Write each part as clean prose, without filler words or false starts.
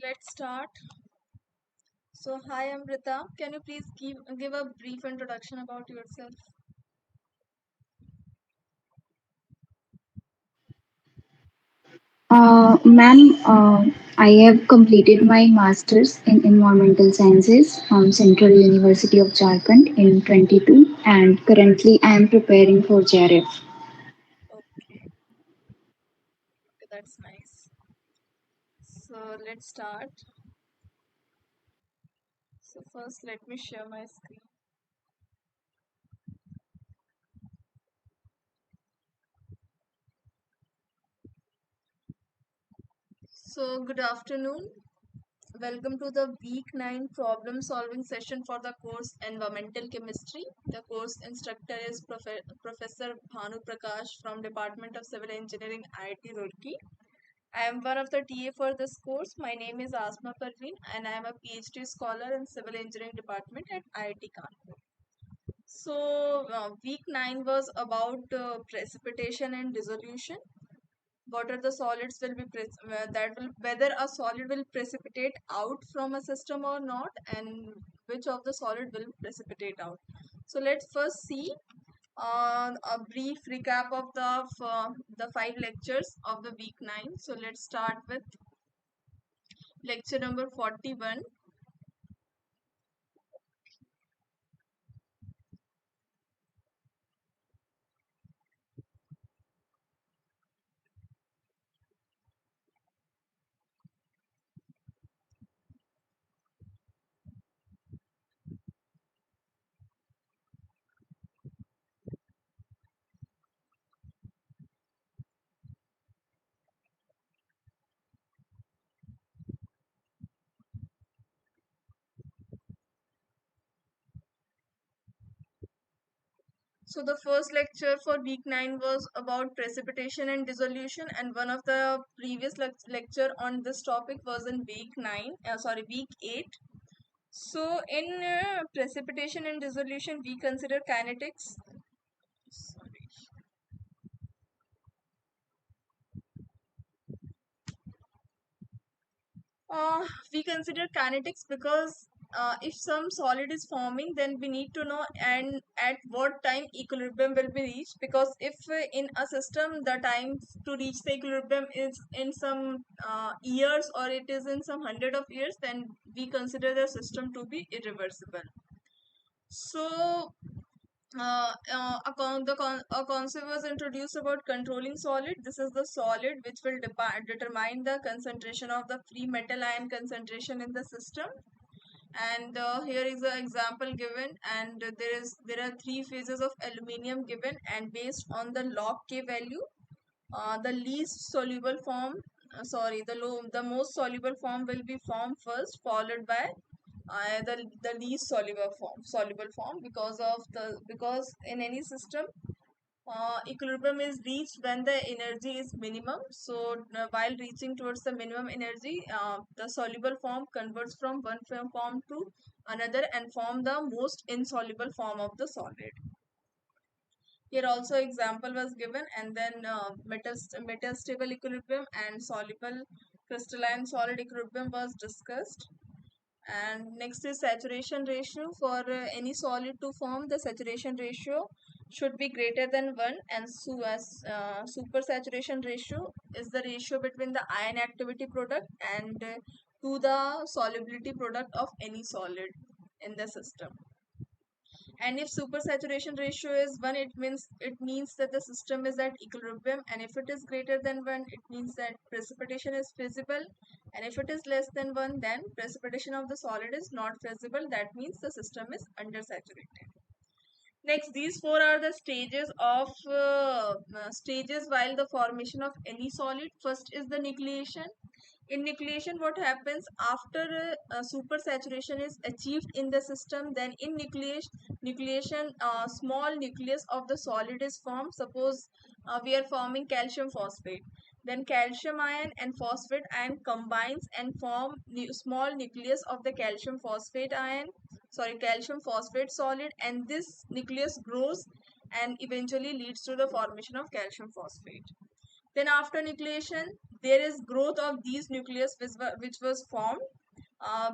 Let's start. So, hi Amrita. Can you please give a brief introduction about yourself? Ma'am, I have completed my master's in environmental sciences from Central University of Jharkhand in 22, and currently I am preparing for JRF. Okay, that's nice. So, let's start. So, first, let me share my screen. So, good afternoon. Welcome to the week 9 problem solving session for the course Environmental Chemistry. The course instructor is Professor Bhanu Prakash from Department of Civil Engineering, IIT Roorkee. I am one of the TA for this course. My name is Asma Parveen and I am a PhD scholar in Civil Engineering Department at IIT Kanpur. So, week 9 was about precipitation and dissolution. What are the solids will be that will whether a solid will precipitate out from a system or not, and which of the solid will precipitate out. So let's first see a brief recap of the 5 lectures of the week 9. So let's start with lecture number 41. So the first lecture for week 9 was about precipitation and dissolution, and one of the previous lecture on this topic was in week 8. So in precipitation and dissolution, we consider kinetics. Sorry. We consider kinetics because if some solid is forming, then we need to know and at what time equilibrium will be reached. Because if in a system the time to reach the equilibrium is in some years, or it is in some hundred of years, then we consider the system to be irreversible. So a concept was introduced about controlling solid. This is the solid which will determine the concentration of the free metal ion concentration in the system. And here is an example given, and there are 3 phases of aluminium given, and based on the log K value, the least soluble form, the most soluble form will be formed first, followed by the least soluble form, because in any system equilibrium is reached when the energy is minimum. So while reaching towards the minimum energy, the soluble form converts from one form to another and form the most insoluble form of the solid. Here also example was given, and then metastable equilibrium and soluble crystalline solid equilibrium was discussed. And next is saturation ratio. For any solid to form, the saturation ratio should be greater than 1, and supersaturation ratio is the ratio between the ion activity product and to the solubility product of any solid in the system. And if supersaturation ratio is 1, it means that the system is at equilibrium, and if it is greater than 1, it means that precipitation is feasible, and if it is less than 1, then precipitation of the solid is not feasible. That means the system is undersaturated. Next, these four are the stages while the formation of any solid. First is the nucleation. In nucleation, what happens after supersaturation is achieved in the system? Then in nucleation, small nucleus of the solid is formed. Suppose we are forming calcium phosphate. Then calcium ion and phosphate ion combines and form small nucleus of the calcium phosphate solid, and this nucleus grows and eventually leads to the formation of calcium phosphate. Then after nucleation, there is growth of these nucleus which was formed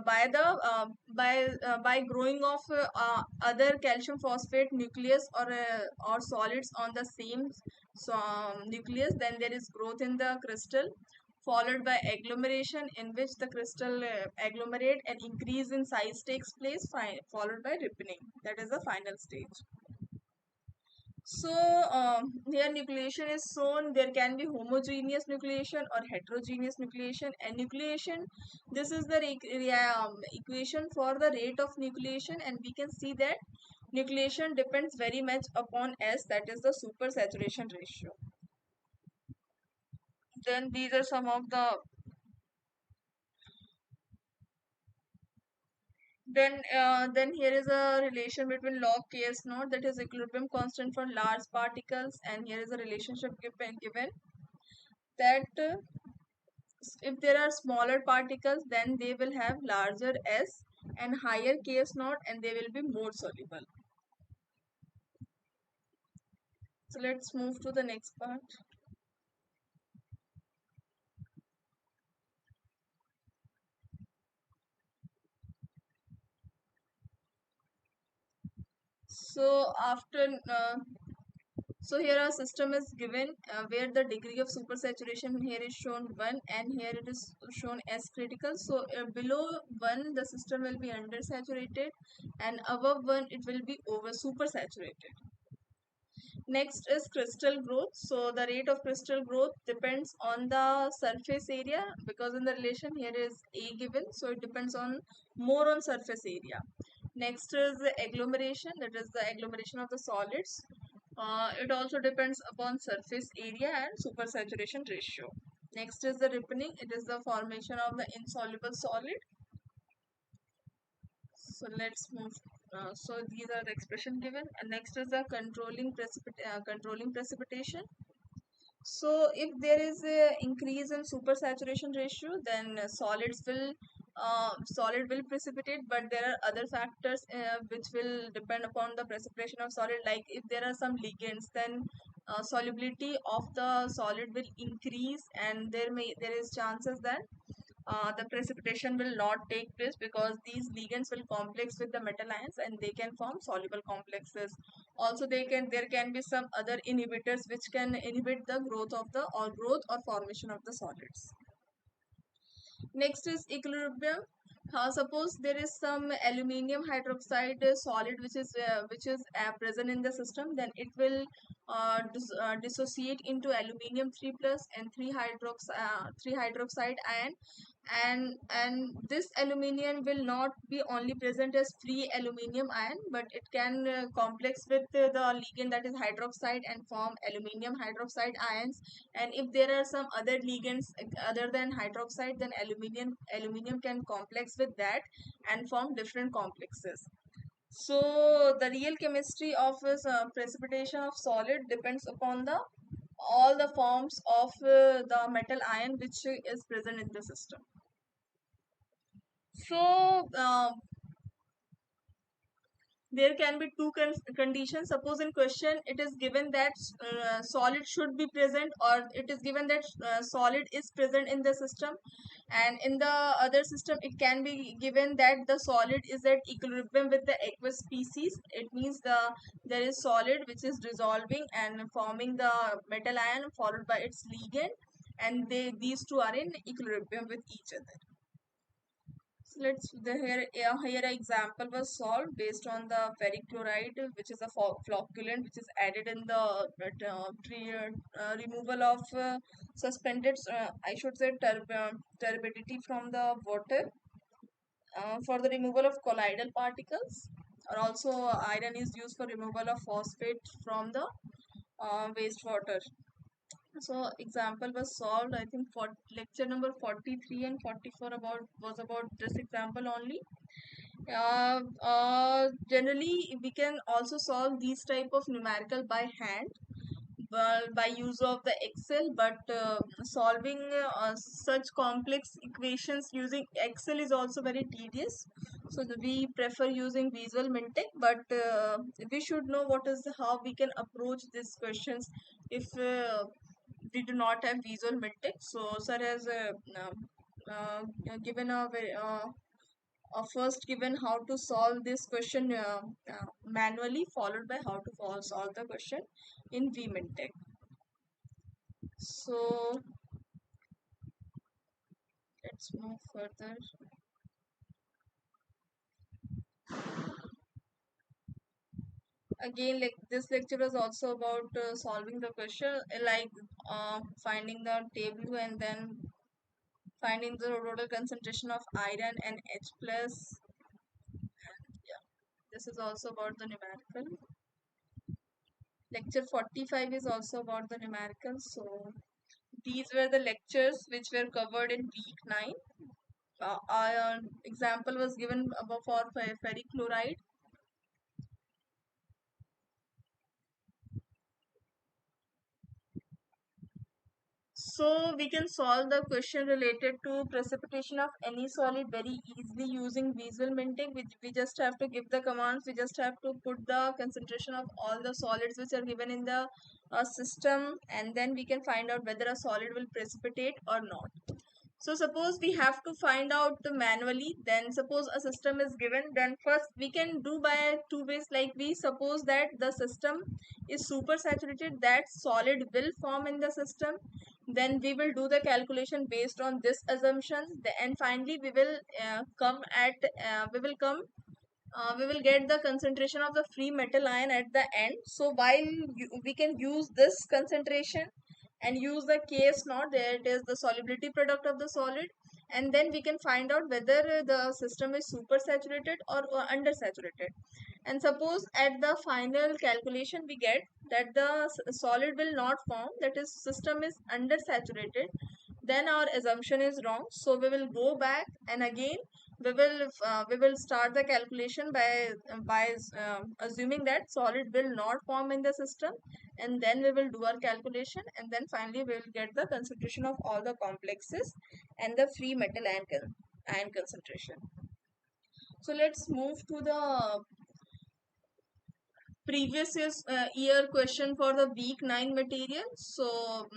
by growing of other calcium phosphate nucleus or solids on the same nucleus. Then there is growth in the crystal, followed by agglomeration, in which the crystal agglomerate and increase in size takes place, followed by ripening. That is the final stage. So here nucleation is shown. There can be homogeneous nucleation or heterogeneous nucleation. And nucleation, this is the equation for the rate of nucleation, and we can see that nucleation depends very much upon S, that is the supersaturation ratio. Then these are some of the then here is a relation between log Ks naught, that is equilibrium constant for large particles, and here is a relationship given that if there are smaller particles, then they will have larger S and higher Ks naught, and they will be more soluble. So let's move to the next part. So after so here our system is given where the degree of supersaturation here is shown 1, and here it is shown as critical. So below 1 the system will be undersaturated, and above 1 it will be over supersaturated. Next is crystal growth. So the rate of crystal growth depends on the surface area, because in the relation here is A given, so it depends on more on surface area. Next is the agglomeration, that is the agglomeration of the solids. It also depends upon surface area and supersaturation ratio. Next is the ripening, it is the formation of the insoluble solid. So let's move. So these are the expression given. And next is the controlling precipitation. So if there is a increase in supersaturation ratio, then solid will precipitate. But there are other factors which will depend upon the precipitation of solid. Like if there are some ligands, then solubility of the solid will increase, and there is chances that the precipitation will not take place, because these ligands will complex with the metal ions and they can form soluble complexes. Also there can be some other inhibitors which can inhibit the growth or formation of the solids. Next is equilibrium. Suppose there is some aluminium hydroxide solid which is present in the system, then it will dissociate into aluminium 3 plus and 3 hydroxide ion, and this aluminium will not be only present as free aluminium ion, but it can complex with the ligand, that is hydroxide, and form aluminium hydroxide ions. And if there are some other ligands other than hydroxide, then aluminium can complex with that and form different complexes. So the real chemistry of this precipitation of solid depends upon the all the forms of the metal ion which is present in the system. So there can be two conditions. Suppose in question it is given that solid should be present, or it is given that solid is present in the system, and in the other system it can be given that the solid is at equilibrium with the aqueous species. It means there is solid which is dissolving and forming the metal ion followed by its ligand, and these two are in equilibrium with each other. So here an example was solved based on the ferric chloride, which is a flocculant which is added in the removal of suspended, I should say, turbidity from the water, for the removal of colloidal particles. Or also iron is used for removal of phosphate from the wastewater. So example was solved, I think, for lecture number 43 and 44 about this example only. Generally we can also solve these type of numerical by hand, by use of the Excel, but solving such complex equations using Excel is also very tedious. So we prefer using visual mintic, but we should know how we can approach these questions if we do not have visual minting. So sir has given a very first given how to solve this question manually, followed by how to solve the question in vmintek. So let's move further. Again, like this lecture was also about solving the question, like finding the table and then finding the total concentration of iron and H plus. Yeah, this is also about the numerical. Lecture 45 is also about the numerical. So these were the lectures which were covered in week 9. Our example was given above for ferric chloride. So we can solve the question related to precipitation of any solid very easily using visual minting. We just have to give the commands. We just have to put the concentration of all the solids which are given in the system, and then we can find out whether a solid will precipitate or not. So suppose we have to find out the manually, then suppose a system is given, then first we can do by two ways. Like we suppose that the system is super saturated, that solid will form in the system. Then we will do the calculation based on this assumption, and finally we will get the concentration of the free metal ion at the end. So while we can use this concentration and use the Ks naught, there it is the solubility product of the solid, and then we can find out whether the system is super saturated or under saturated. And suppose at the final calculation we get that the solid will not form, that is system is under saturated, then our assumption is wrong. So we will go back and again we will start the calculation by assuming that solid will not form in the system, and then we will do our calculation, and then finally we will get the concentration of all the complexes and the free metal ion concentration. So let's move to the previous year question for the week 9 material. So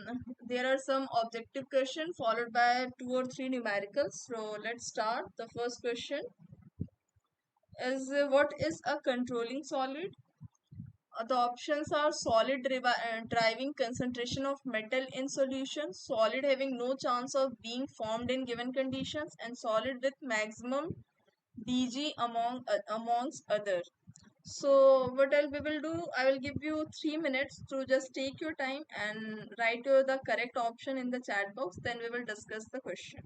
there are some objective question followed by 2 or 3 numericals. So let's start. The first question is what is a controlling solid? The options are solid driving concentration of metal in solution, solid having no chance of being formed in given conditions, and solid with maximum dg amongst other. So what we will do, I will give you 3 minutes to just take your time and write the correct option in the chat box. Then we will discuss the question.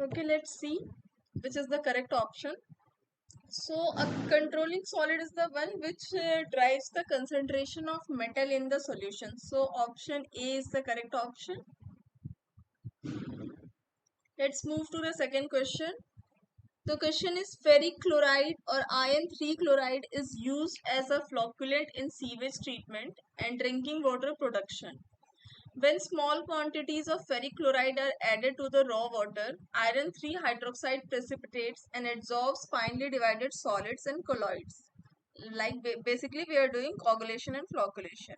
Okay, let's see which is the correct option. So a controlling solid is the one which drives the concentration of metal in the solution. So option A is the correct option. Let's move to the second question. The question is, ferric chloride or iron 3 chloride is used as a flocculant in sewage treatment and drinking water production. When small quantities of ferric chloride are added to the raw water, iron 3 hydroxide precipitates and adsorbs finely divided solids and colloids. Like basically we are doing coagulation and flocculation.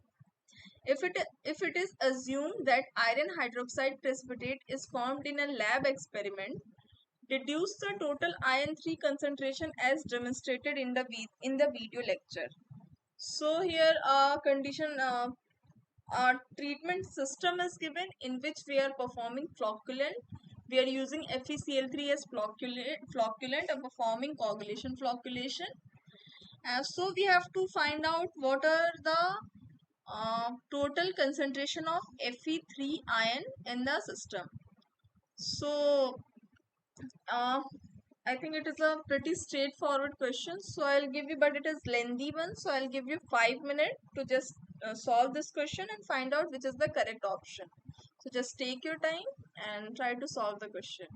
If it is assumed that iron hydroxide precipitate is formed in a lab experiment, deduce the total iron 3 concentration as demonstrated in the video lecture. So here a condition our treatment system is given in which we are performing flocculant. We are using FeCl3 as flocculant and performing coagulation flocculation. So we have to find out what are the total concentration of Fe3 ion in the system. So uh, I think it is a pretty straightforward question. So I'll give you, but it is lengthy one. So I'll give you 5 minutes to just solve this question and find out which is the correct option. So just take your time and try to solve the question.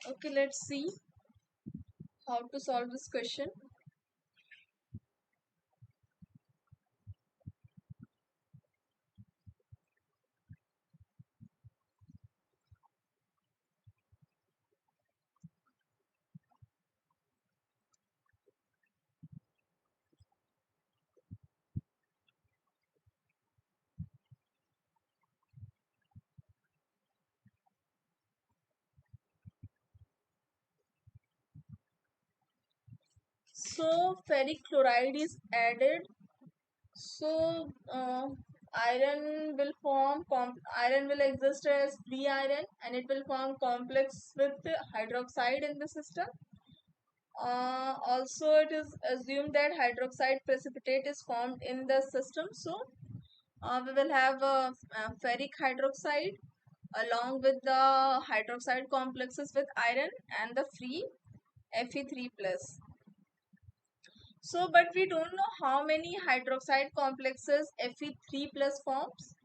Okay, let's see how to solve this question. So ferric chloride is added. So iron will exist as free iron, and it will form complex with hydroxide in the system. Also, it is assumed that hydroxide precipitate is formed in the system. So we will have ferric hydroxide along with the hydroxide complexes with iron and the free Fe3 plus. So, but we don't know how many hydroxide complexes Fe3 plus forms.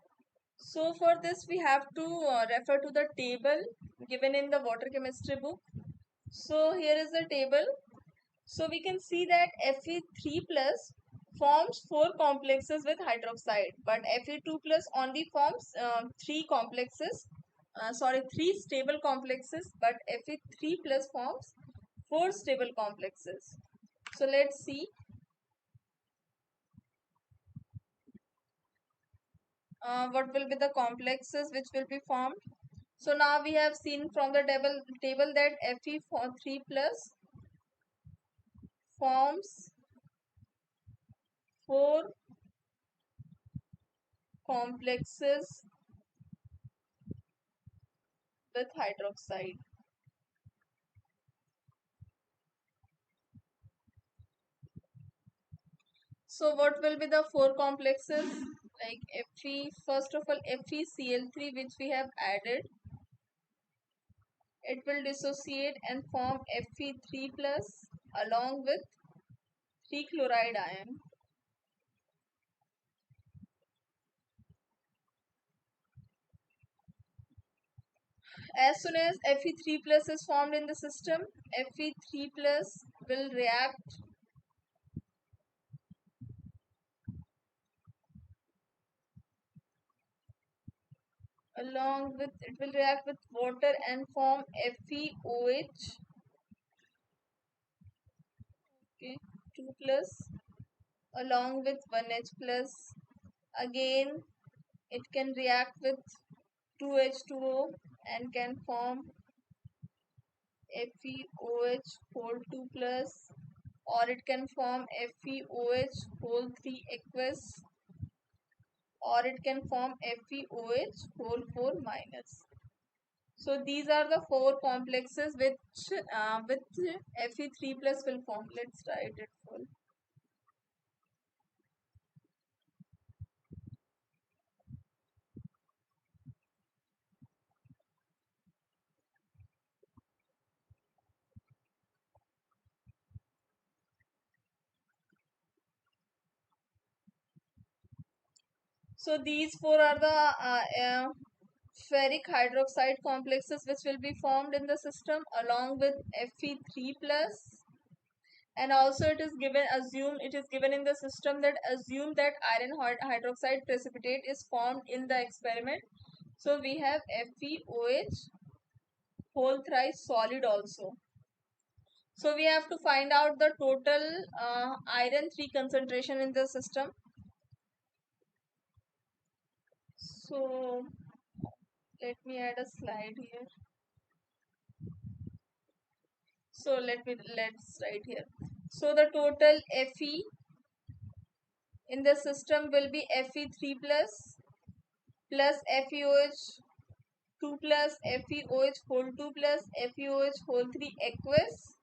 So for this we have to refer to the table given in the water chemistry book. So here is the table. So we can see that Fe3 plus forms 4 complexes with hydroxide, but Fe2 plus only forms 3 complexes, 3 stable complexes, but Fe3 plus forms 4 stable complexes. So let's see what will be the complexes which will be formed. So now we have seen from the table that Fe3 plus forms 4 complexes with hydroxide. So what will be the 4 complexes? Like first of all, FeCl3 which we have added, it will dissociate and form Fe3 plus along with 3 chloride ion. As soon as Fe3 plus is formed in the system, Fe3 plus will react with water and form FeOH, okay, 2 plus along with 1H plus. Again, it can react with 2H2O and can form FeOH whole 2 plus, or it can form FeOH whole 3 aqueous, or it can form FeOH whole 4 minus. So these are the 4 complexes which with Fe3 plus will form. Let's write it full. So these 4 are the ferric hydroxide complexes which will be formed in the system along with Fe3 plus. And also it is given in the system that assume that iron hydroxide precipitate is formed in the experiment. So we have FeOH whole thrice solid also. So we have to find out the total iron 3 concentration in the system. So let me add a slide here. So let's write here. So the total Fe in the system will be Fe3 plus FeOH 2 plus FeOH whole 2 plus FeOH whole 3 aqueous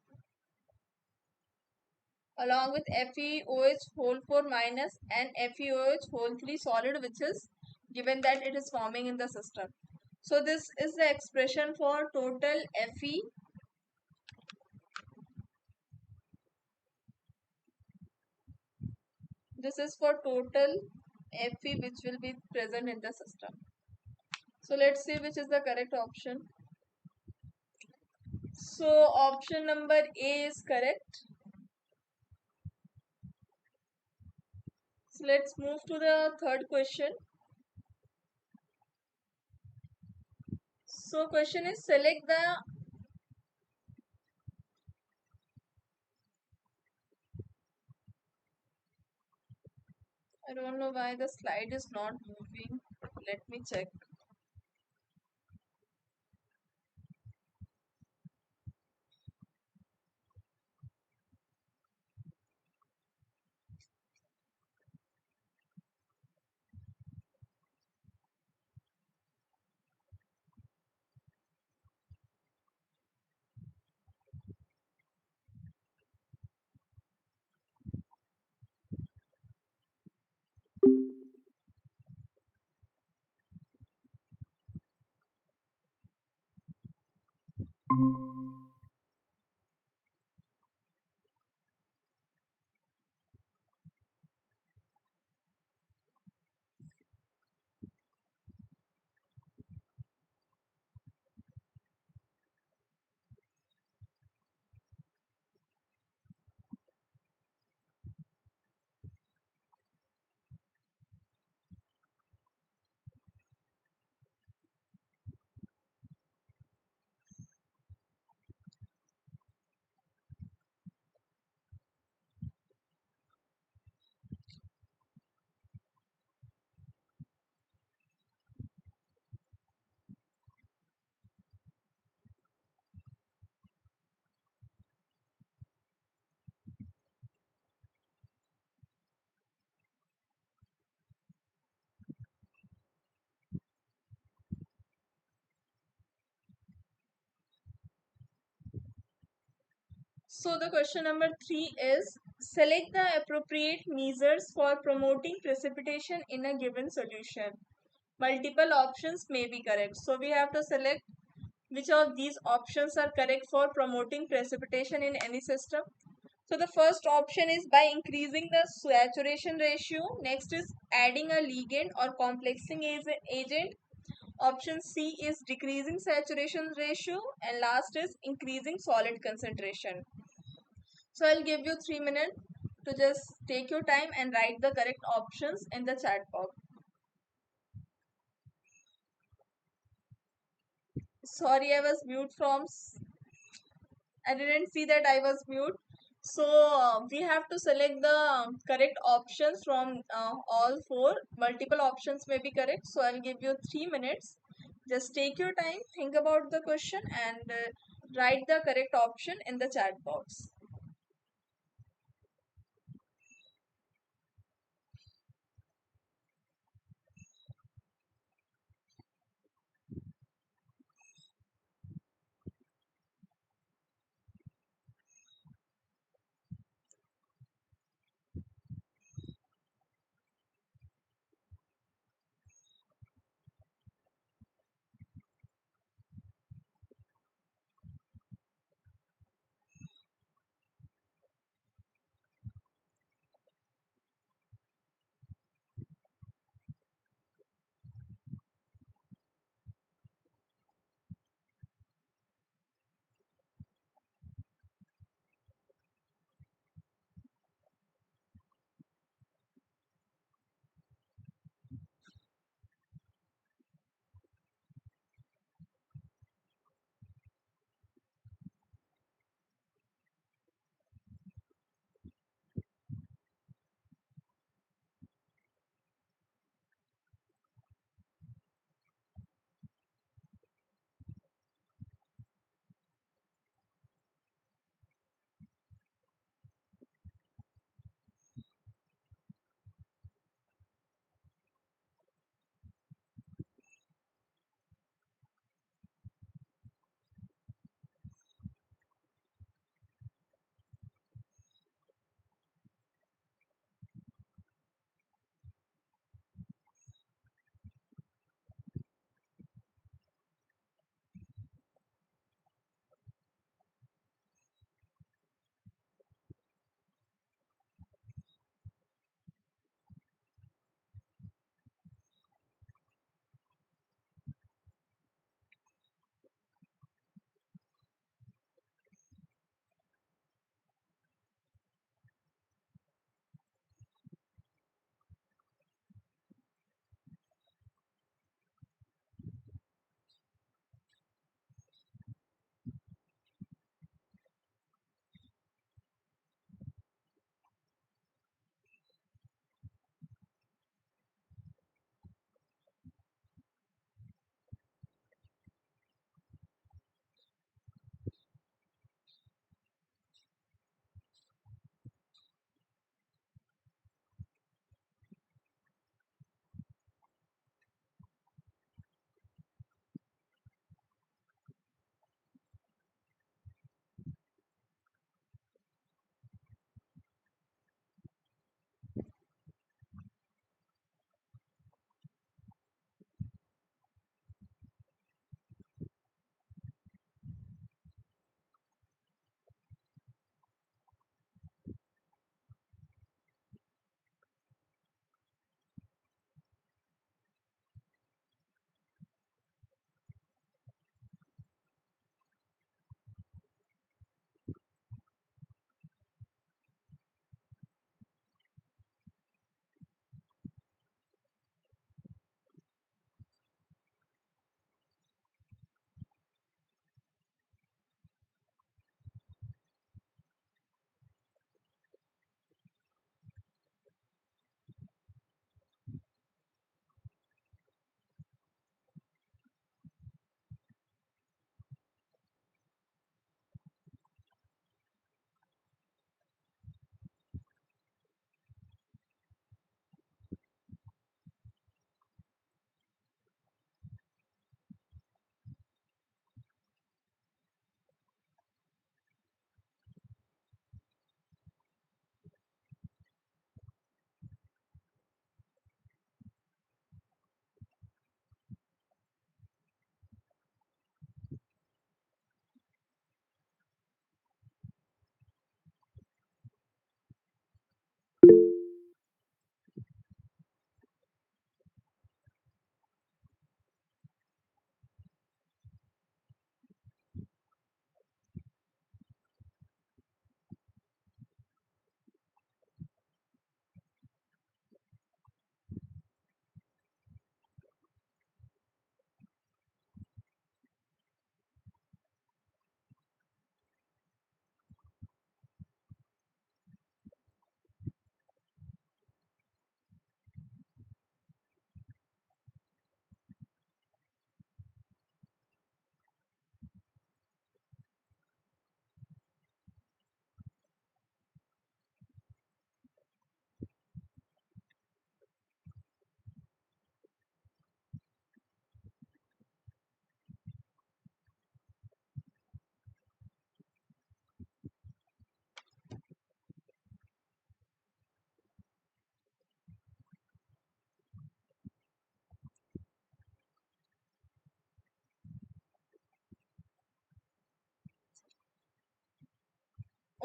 along with FeOH whole 4 minus and FeOH whole 3 solid, which is given that it is forming in the system. So this is the expression for total Fe. This is for total Fe which will be present in the system. So let's see which is the correct option. So option number A is correct. So let's move to the third question. So question is select the, I don't know why the slide is not moving. Let me check. So the question number 3 is select the appropriate measures for promoting precipitation in a given solution. Multiple options may be correct. So we have to select which of these options are correct for promoting precipitation in any system. So the first option is by increasing the saturation ratio. Next is adding a ligand or complexing agent. Option C is decreasing saturation ratio, and last is increasing solid concentration. So I'll give you 3 minutes to just take your time and write the correct options in the chat box. Sorry, I was mute from. I didn't see that I was mute. So we have to select the correct options from all four. Multiple options may be correct. So I'll give you 3 minutes. Just take your time, think about the question, and write the correct option in the chat box.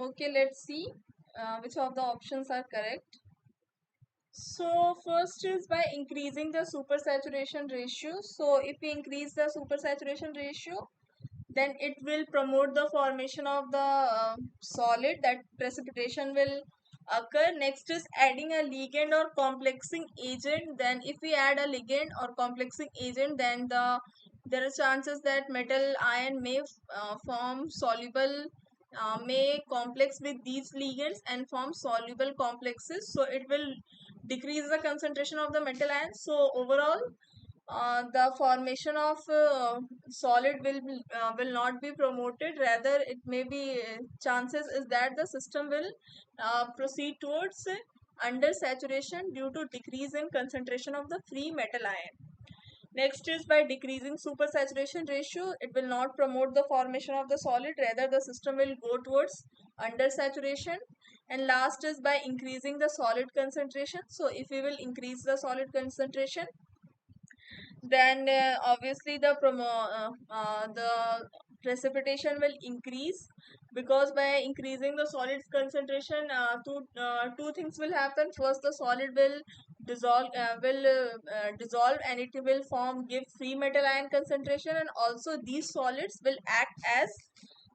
Okay, let's see which of the options are correct. So first is by increasing the supersaturation ratio. So if we increase the supersaturation ratio, then it will promote the formation of the solid, that precipitation will occur. Next is adding a ligand or complexing agent. Then if we add a ligand or complexing agent, then there are chances that metal ion may form soluble, may complex with these ligands and form soluble complexes, so it will decrease the concentration of the metal ion. So overall, the formation of solid will not be promoted. Rather, it may be chances is that the system will proceed towards under saturation due to decrease in concentration of the free metal ion. Next is by decreasing supersaturation ratio, it will not promote the formation of the solid. Rather, the system will go towards under saturation. And last is by increasing the solid concentration. So if we will increase the solid concentration, then obviously the precipitation will increase, because by increasing the solid concentration, two things will happen. First, the solid will dissolve and it will give free metal ion concentration, and also these solids will act as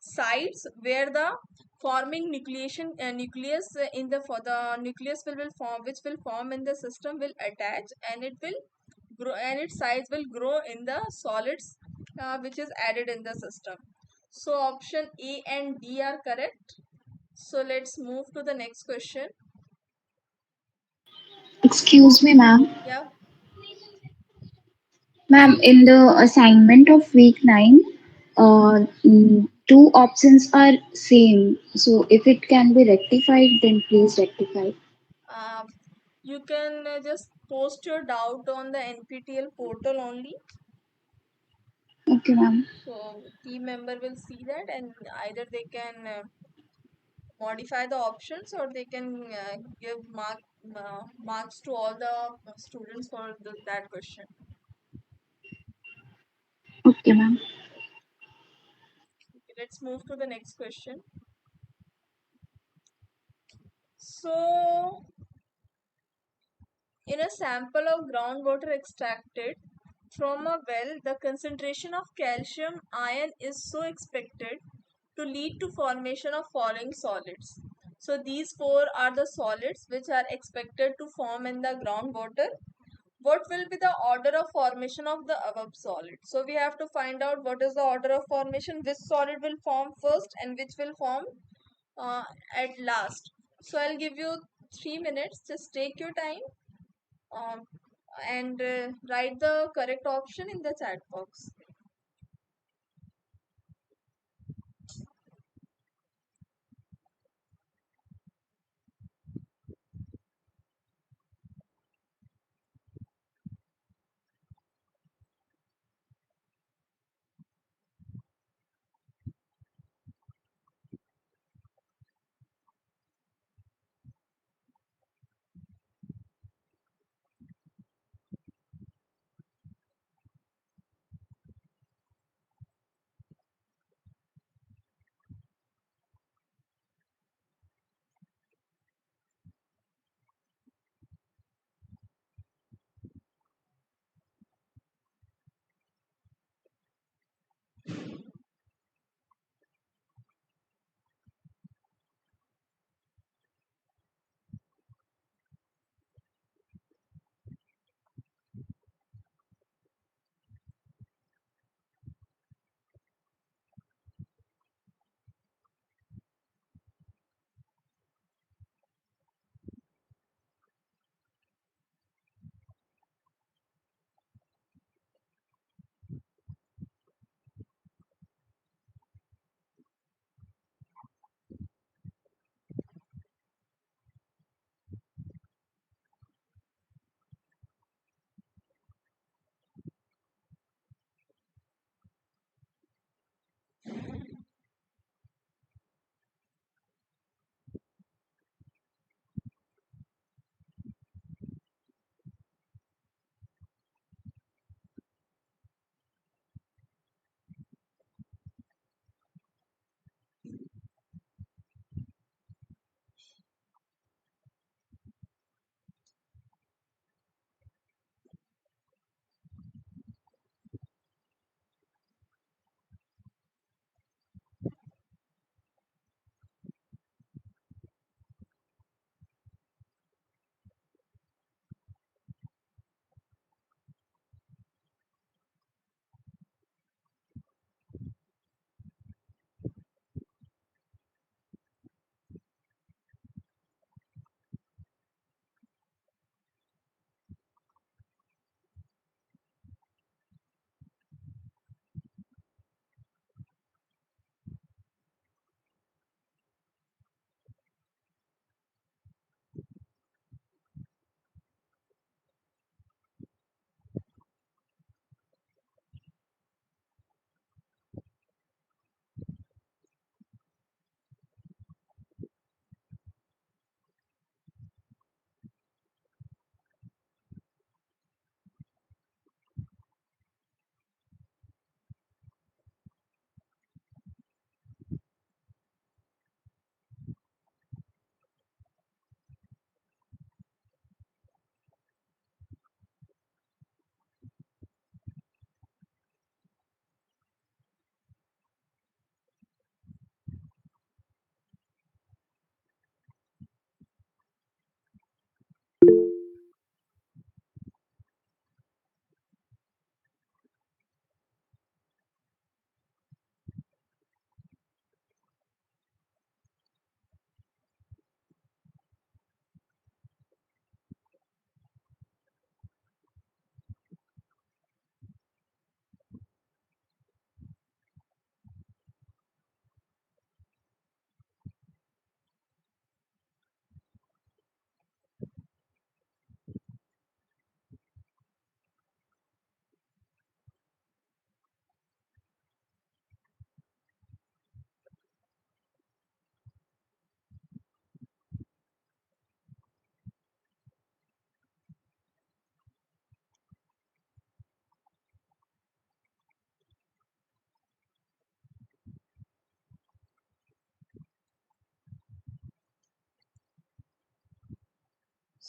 sites where the forming nucleus in the for the nucleus will form, which will form in the system, will attach, and it will grow, and its size will grow in the solids which is added in the system. So option A and D are correct. So let's move to the next question. Excuse me, ma'am. Yeah. Ma'am, in the assignment of week 9, two options are same. So if it can be rectified, then please rectify. uh, you can just post your doubt on the NPTEL portal only. Okay, ma'am. So team member will see that, and either they can modify the options, or they can give marks to all the students for that question. Okay, ma'am. Okay, let's move to the next question. So, in a sample of groundwater extracted from a well, the concentration of calcium ion is so expected to lead to formation of following solids. So these four are the solids which are expected to form in the groundwater. What will be the order of formation of the above solid? So we have to find out what is the order of formation, which solid will form first and which will form uh, at last. So I'll give you 3 minutes. Just take your time um, and write the correct option in the chat box.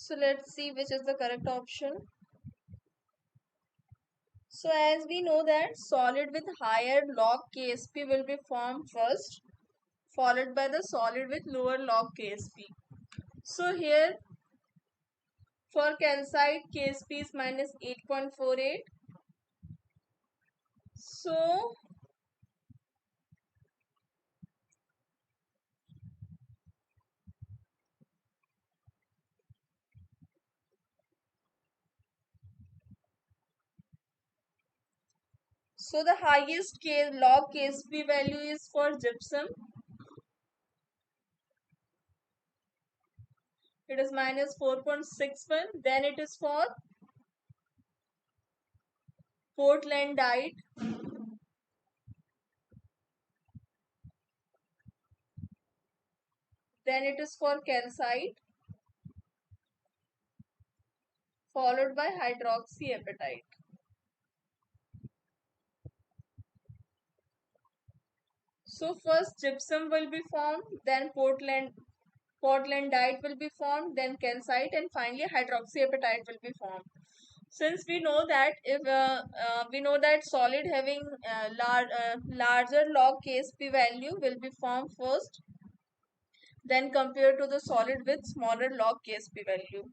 So let's see which is the correct option. So as we know that solid with higher log Ksp will be formed first, followed by the solid with lower log Ksp. So here for calcite Ksp is minus 8.48. So the highest log Ksp value is for gypsum. It is minus 4.61. Then it is for Portlandite. Then it is for calcite, followed by hydroxyapatite. So first gypsum will be formed, then Portlandite will be formed, then calcite, and finally hydroxyapatite will be formed. Since we know that if we know that solid having larger log Ksp value will be formed first, then compared to the solid with smaller log Ksp value.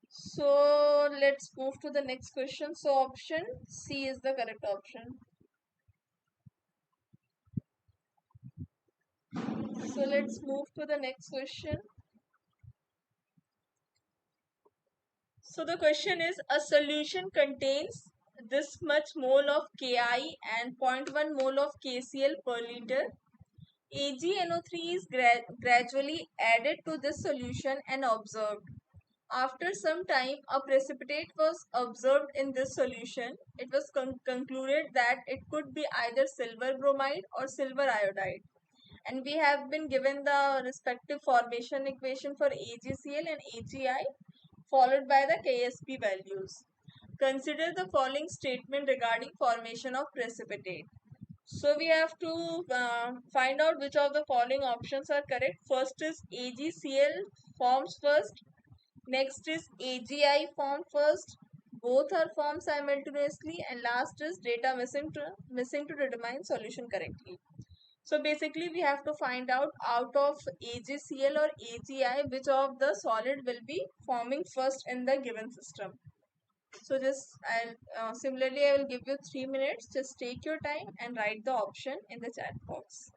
So let's move to the next question. So option C is the correct option. So let's move to the next question. So the question is, a solution contains this much mole of Ki and zero point 0.1 mole of KCl per liter. AgNO3 is gradually added to this solution and observed. After some time, a precipitate was observed in this solution. It was concluded that it could be either silver bromide or silver iodide. And we have been given the respective formation equation for AgCl and AgI, followed by the Ksp values. Consider the following statement regarding formation of precipitate. So we have to find out which of the following options are correct. First is AgCl forms first. Next is AgI form first. Both are formed simultaneously, and last is data missing to determine solution correctly. So basically we have to find out of AgCl or AgI which of the solid will be forming first in the given system. So just similarly I will give you 3 minutes. Just take your time and write the option in the chat box.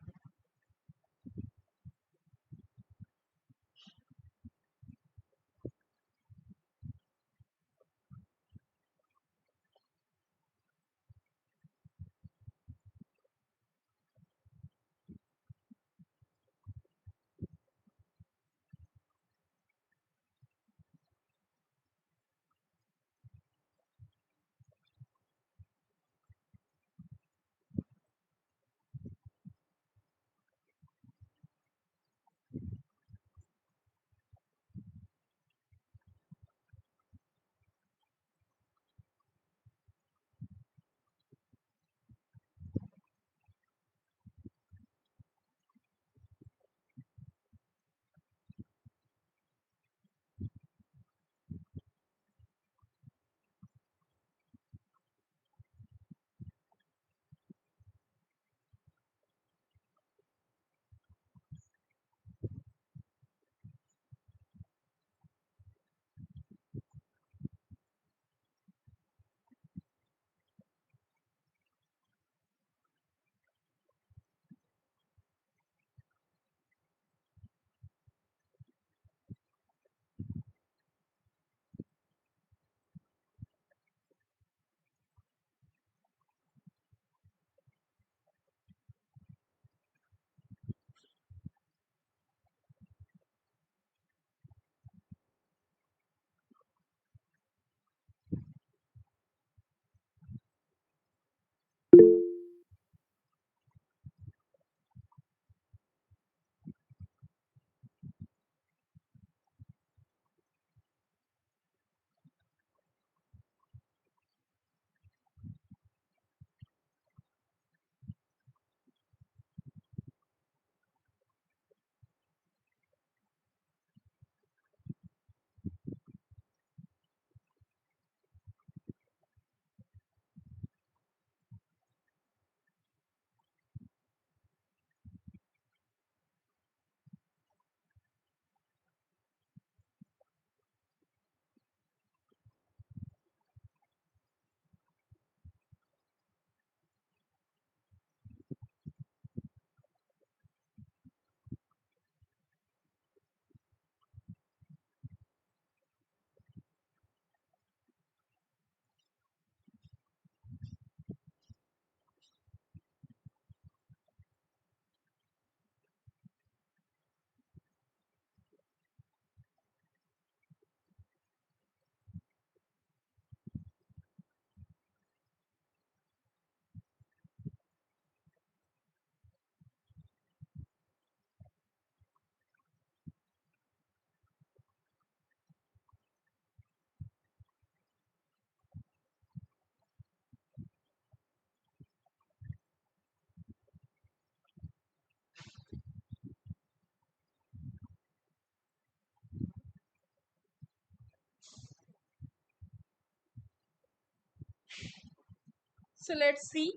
So let's see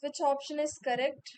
which option is correct.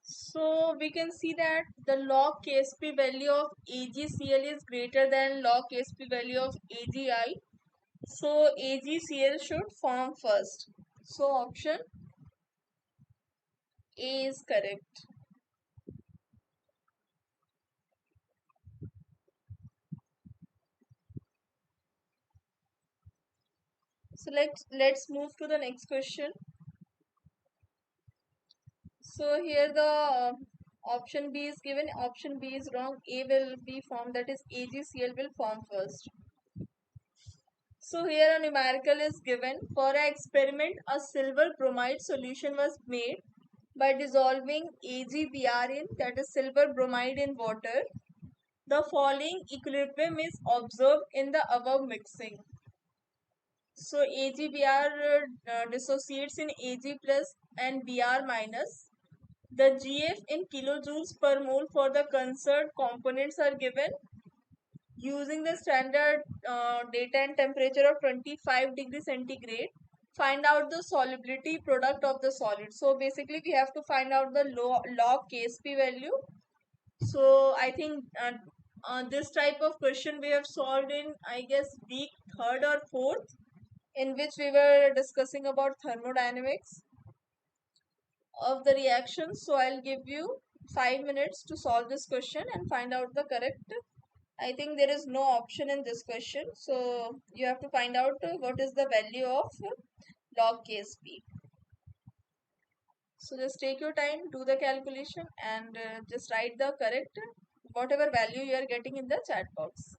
So we can see that the log KSP value of AgCl is greater than log KSP value of AgI. So AgCl should form first. So option A is correct. So let's move to the next question. So here the option B is given. Option B is wrong. A will be formed. That is AgCl will form first. So here a numerical is given. For an experiment, a silver bromide solution was made by dissolving AgBr in, that is silver bromide, in water. The following equilibrium is observed in the above mixing. So AgBr dissociates in Ag plus and Br minus. The GF in kilojoules per mole for the concerned components are given. Using the standard data and temperature of 25 degrees centigrade, find out the solubility product of the solid. So basically we have to find out the log KSP value. So I think this type of question we have solved in, I guess, week 3rd or 4th, in which we were discussing about thermodynamics of the reaction. So I'll give you 5 minutes to solve this question and find out the correct. I think there is no option in this question. So you have to find out what is the value of log KSP. So just take your time, do the calculation, and just write the correct whatever value you are getting in the chat box.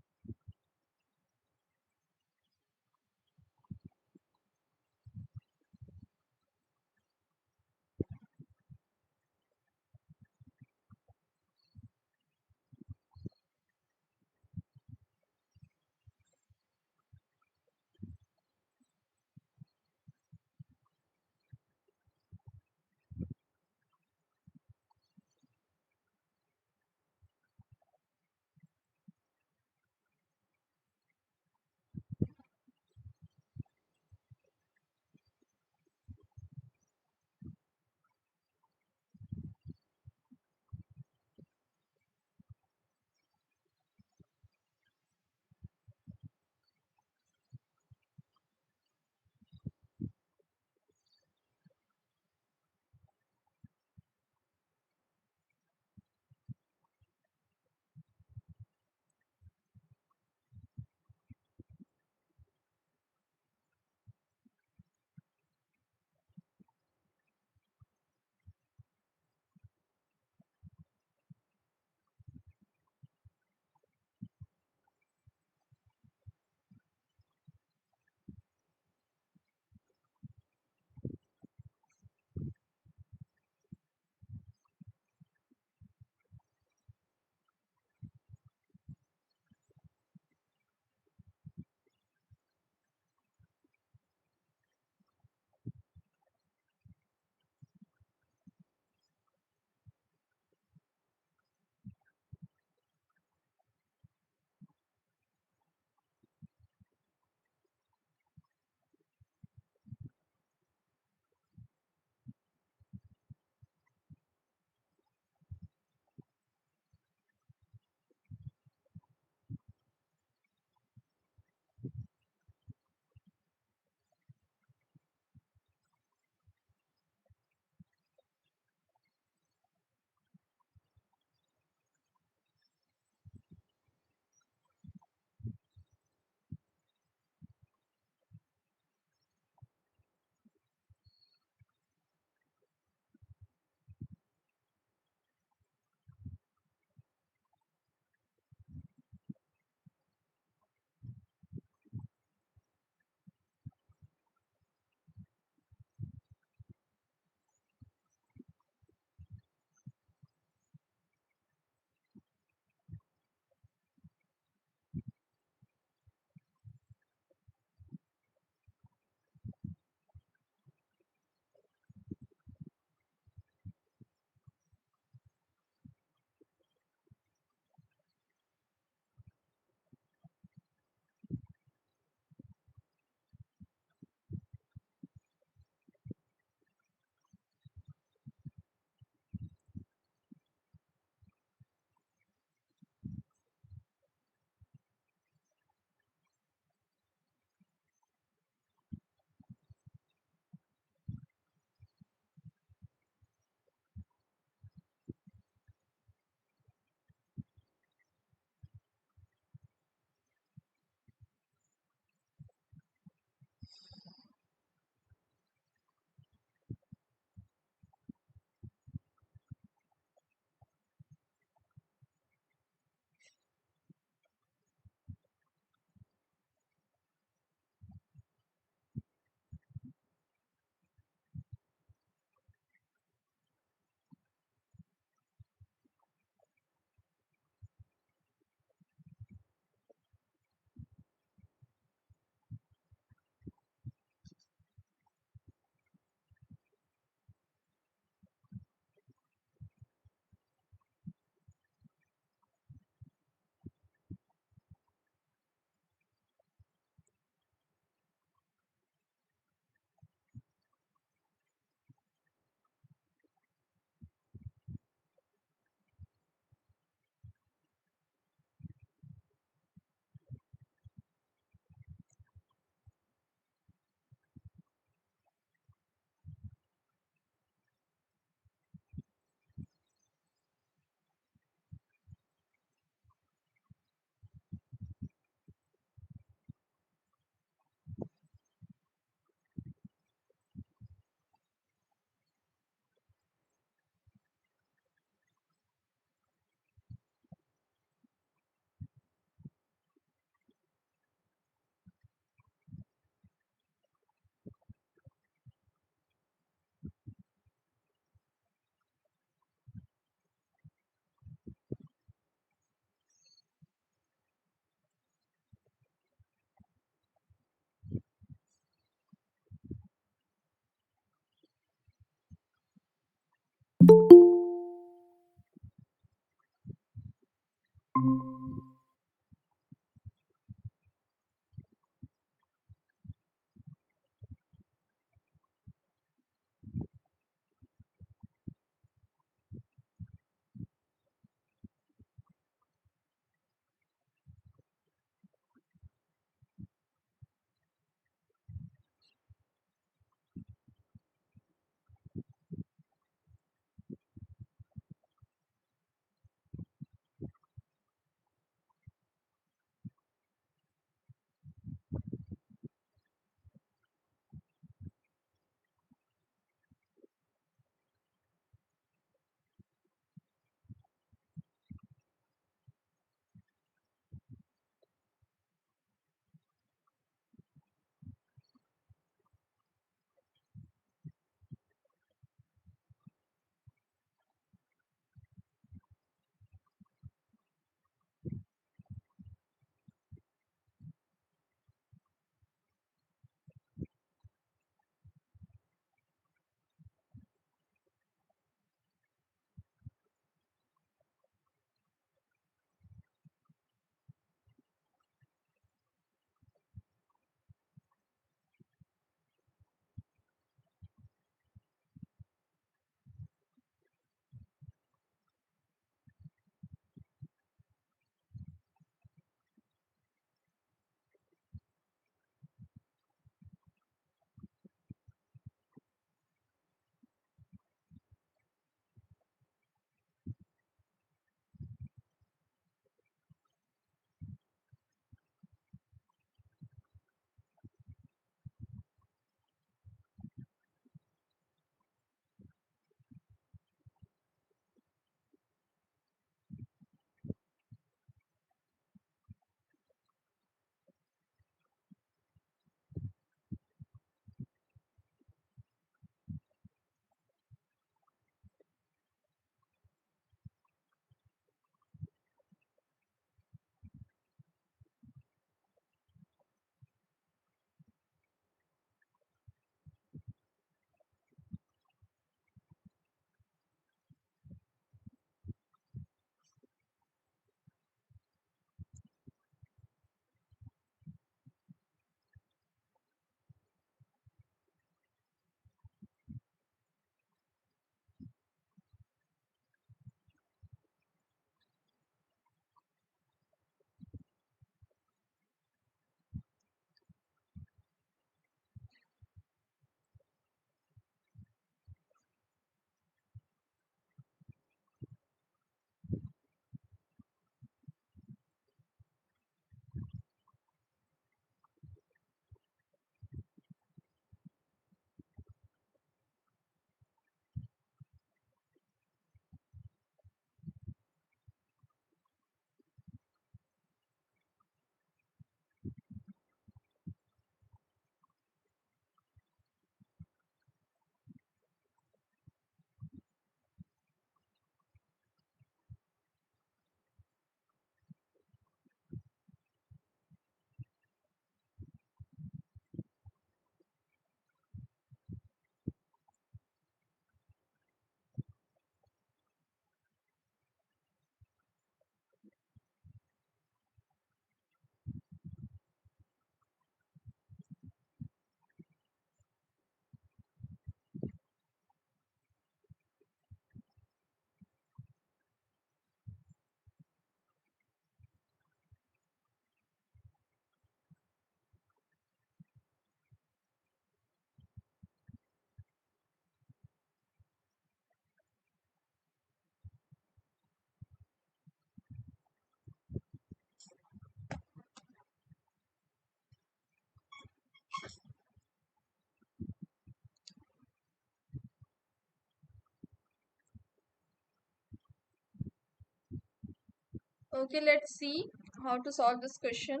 Okay, let's see how to solve this question.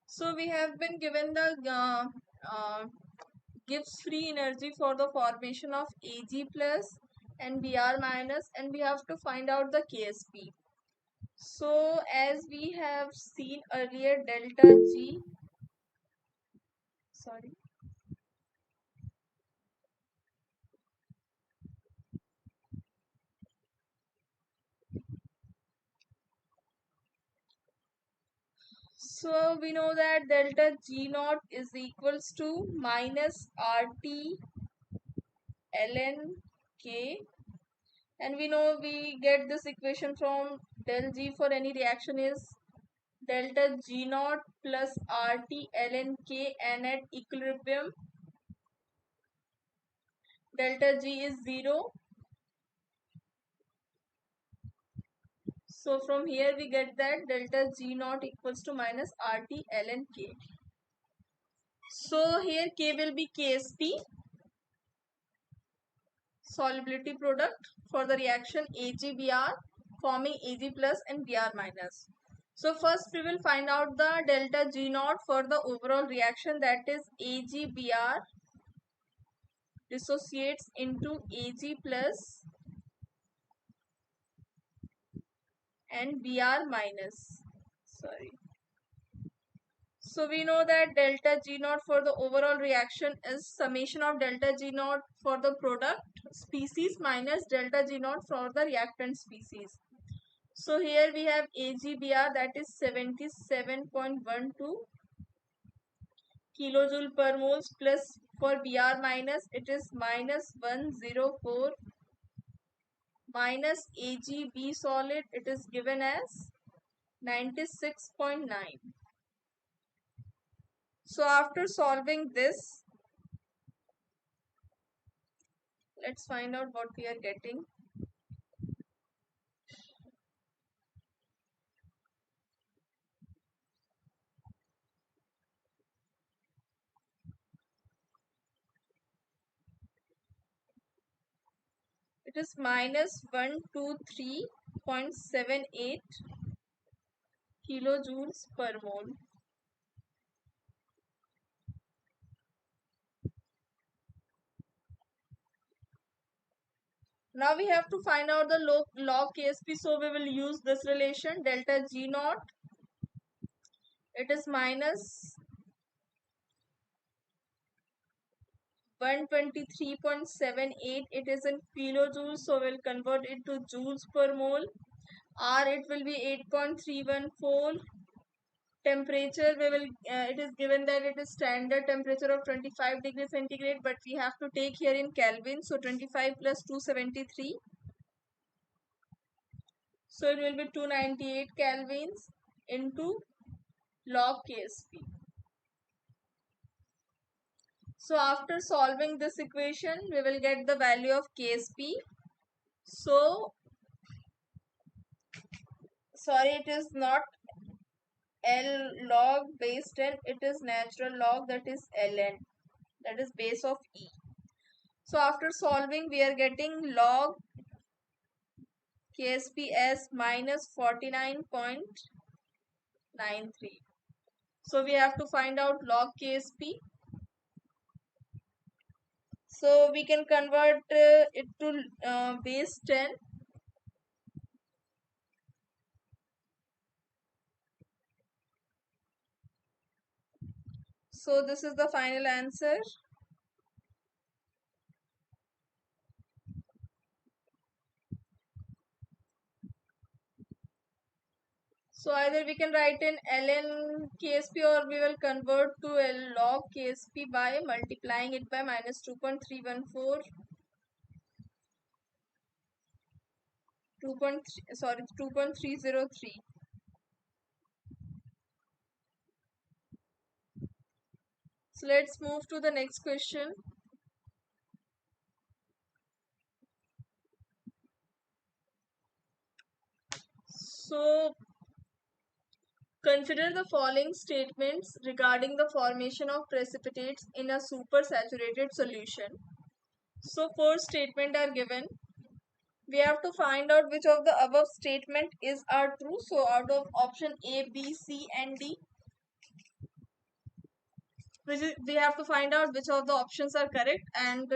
So we have been given the gives free energy for the formation of Ag plus and Br minus, and we have to find out the Ksp. So as we have seen earlier, delta G, sorry, So we know that delta G naught is equals to minus RT ln K, and we know we get this equation from del G for any reaction is delta G naught plus RT ln K, and at equilibrium delta G is 0. So from here we get that delta G naught equals to minus RT ln K. So here K will be KSP, solubility product for the reaction AgBr, forming Ag plus and Br minus. So first we will find out the delta G naught for the overall reaction, that is AgBr dissociates into Ag plus and Br minus. Sorry. So we know that delta G naught for the overall reaction is summation of delta G naught for the product species minus delta G naught for the reactant species. So here we have AgBr, that is 77.12 kilojoule per moles, plus for Br minus it is minus 104, minus Ag B solid it is given as 96.9. So after solving this, let's find out what we are getting. It is minus 123.78 kilojoules per mole. Now we have to find out the log KSP, so we will use this relation delta G naught. It is minus 123.78. It is in kilojoules, so we'll convert it to joules per mole. R, it will be 8.314. Temperature, we will it is given that it is standard temperature of 25 degrees centigrade, but we have to take here in Kelvin, so 25 plus 273, so it will be 298 kelvins into log KSP. So after solving this equation, we will get the value of KSP. So sorry, it is not L log base 10, it is natural log, that is ln, that is base of E. So after solving, we are getting log KSP as minus 49.93. So we have to find out log KSP. So we can convert it to base 10. So this is the final answer. So either we can write in ln KSP, or we will convert to L log KSP by multiplying it by minus 2.314, 2.303. So let's move to the next question. So consider the following statements regarding the formation of precipitates in a supersaturated solution. So four statements are given. We have to find out which of the above statement are true. So out of option A, B, C and D, we have to find out which of the options are correct, and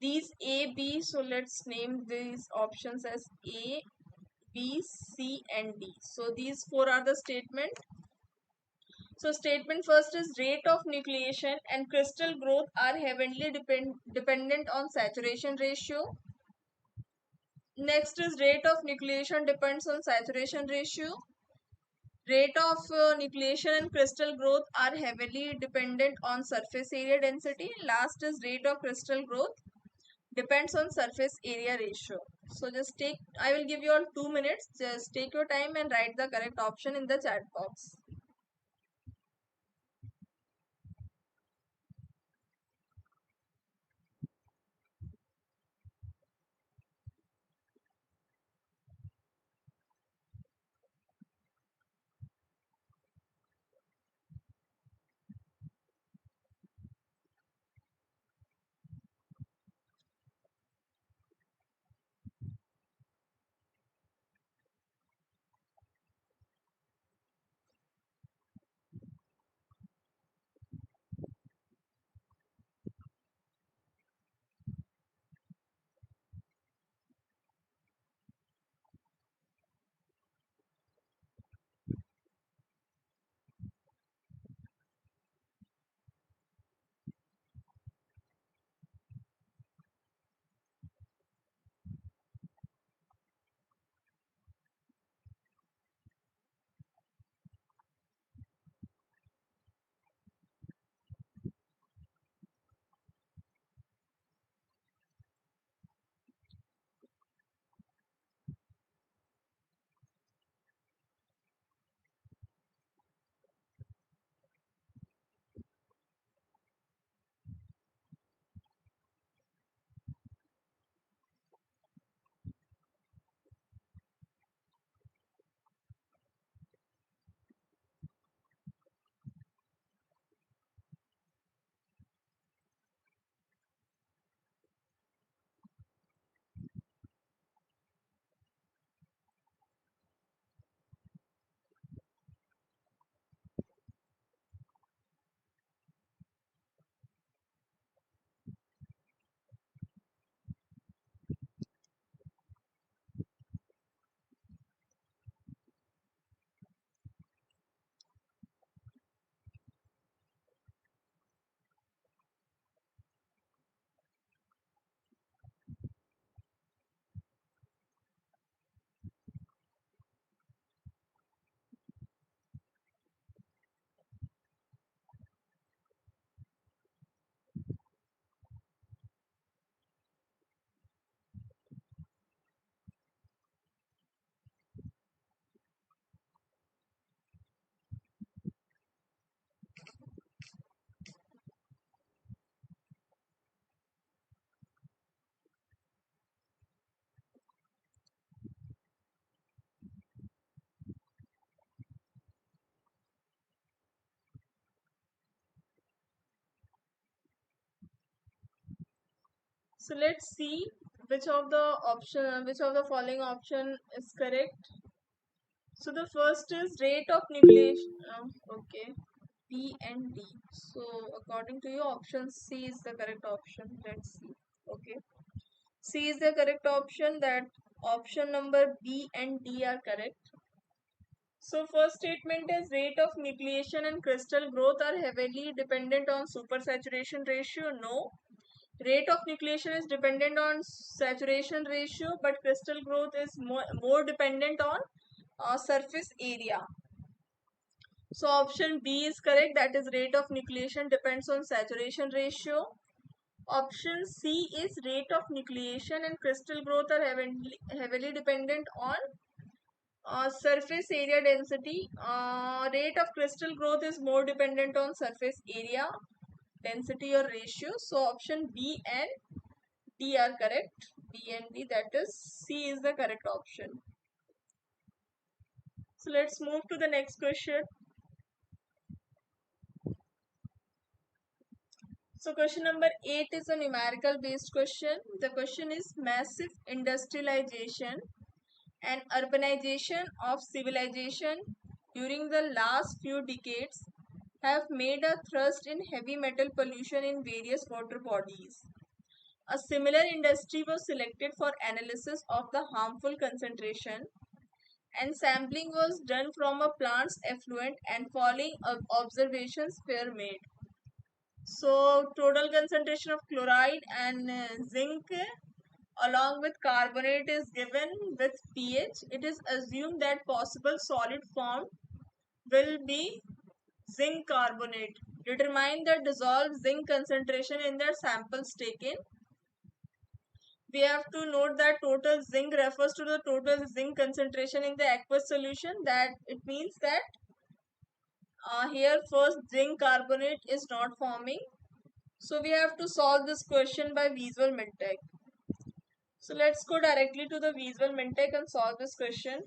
these A, B, so let's name these options as A, B, C and D. So these four are the statement. So statement first is rate of nucleation and crystal growth are heavily dependent on saturation ratio. Next is rate of nucleation depends on saturation ratio. Rate of nucleation and crystal growth are heavily dependent on surface area density. Last is rate of crystal growth depends on surface area ratio. So just take, I will give you all 2 minutes. Just take your time and write the correct option in the chat box. So let's see which of the following option is correct. So the first is rate of nucleation. Okay, B and D. So according to you, option C is the correct option. Let's see. Okay, C is the correct option. That option number B and D are correct. So first statement is rate of nucleation and crystal growth are heavily dependent on supersaturation ratio. No. Rate of nucleation is dependent on saturation ratio, but crystal growth is more dependent on surface area. So option B is correct. That is rate of nucleation depends on saturation ratio. Option C is rate of nucleation and crystal growth are heavily dependent on surface area density. Rate of crystal growth is more dependent on surface area density or ratio. So option B and D are correct. B and D, that is C is the correct option. So let's move to the next question. So question number 8 is a numerical based question. The question is massive industrialization and urbanization of civilization during the last few decades have made a thrust in heavy metal pollution in various water bodies. A similar industry was selected for analysis of the harmful concentration, and sampling was done from a plant's effluent, and following observations were made. So total concentration of chloride and zinc along with carbonate is given with pH. It is assumed that possible solid formed will be zinc carbonate. Determine the dissolved zinc concentration in the samples taken. We have to note that total zinc refers to the total zinc concentration in the aqueous solution. That it means that here first zinc carbonate is not forming. So we have to solve this question by visual mintake. So let's go directly to the visual mintake and solve this question.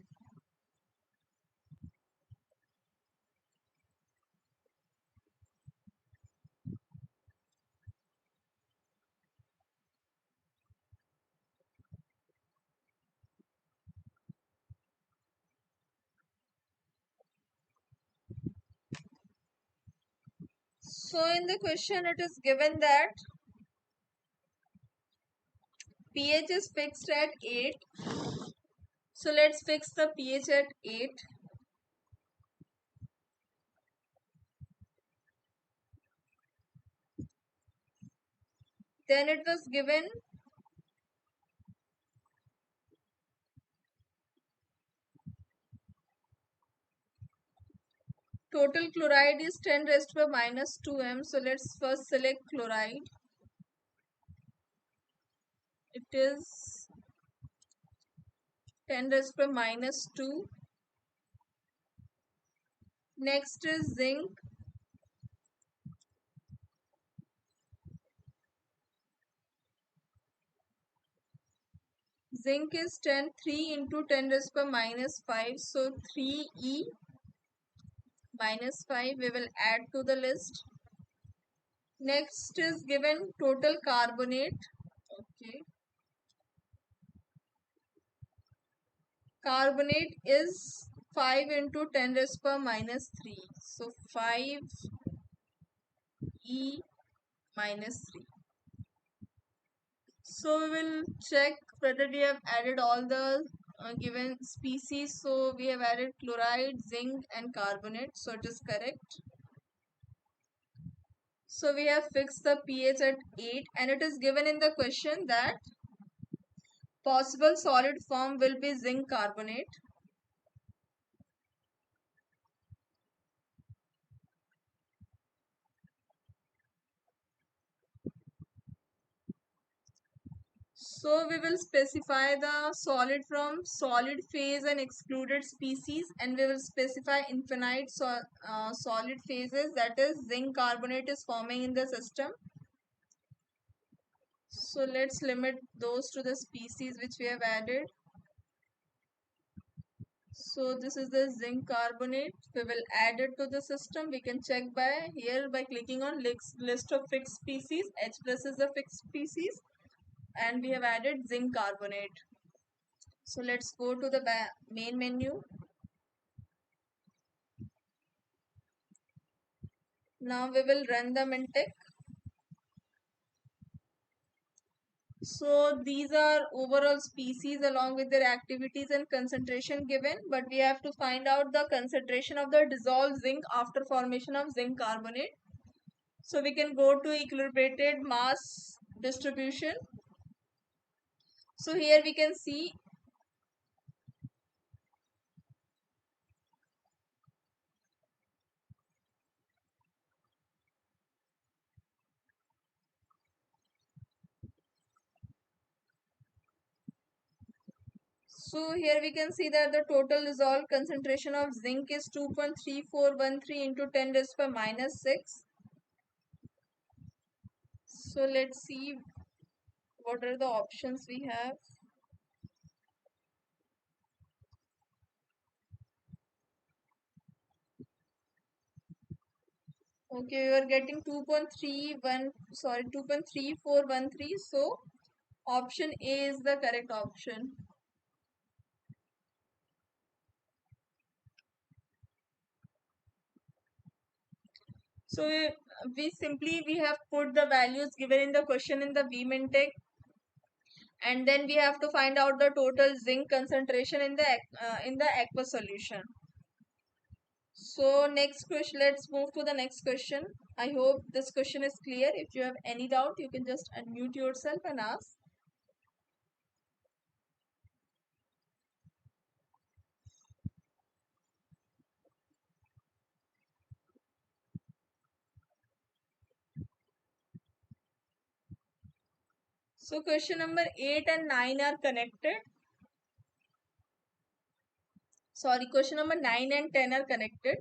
So in the question it is given that pH is fixed at 8. So let's fix the pH at 8. Then it was given total chloride is 10 raised to the minus 2m. So let's first select chloride. It is 10 raised to the minus 2. Next is zinc. Zinc is 3 into 10 raised to the minus 5. So 3e minus 5 we will add to the list. Next is given total carbonate. Okay. Carbonate is 5 into 10 raised to the minus 3. So 5e minus 3. So we will check whether we have added all the given species. So we have added chloride, zinc and carbonate. So it is correct. So we have fixed the pH at 8 and it is given in the question that possible solid form will be zinc carbonate. So we will specify the solid from solid phase and excluded species, and we will specify infinite solid phases, that is zinc carbonate is forming in the system. So let's limit those to the species which we have added. So this is the zinc carbonate. We will add it to the system. We can check by here by clicking on list of fixed species. H plus is the fixed species and we have added zinc carbonate. So let's go to the main menu. Now we will run the mintake. So these are overall species along with their activities and concentration given, but we have to find out the concentration of the dissolved zinc after formation of zinc carbonate. So we can go to equilibrated mass distribution. So here we can see that the total dissolved concentration of zinc is 2.3413 into 10 raised to the minus 6. So let's see what are the options we have. Okay, we are getting 2.3413. So option A is the correct option. So we have put the values given in the question in the Vmintech, and then we have to find out the total zinc concentration in the aqueous solution. So next question, let's move to the next question. I hope this question is clear. If you have any doubt, you can just unmute yourself and ask. So question number 8 and 9 are connected. Sorry, question number 9 and 10 are connected.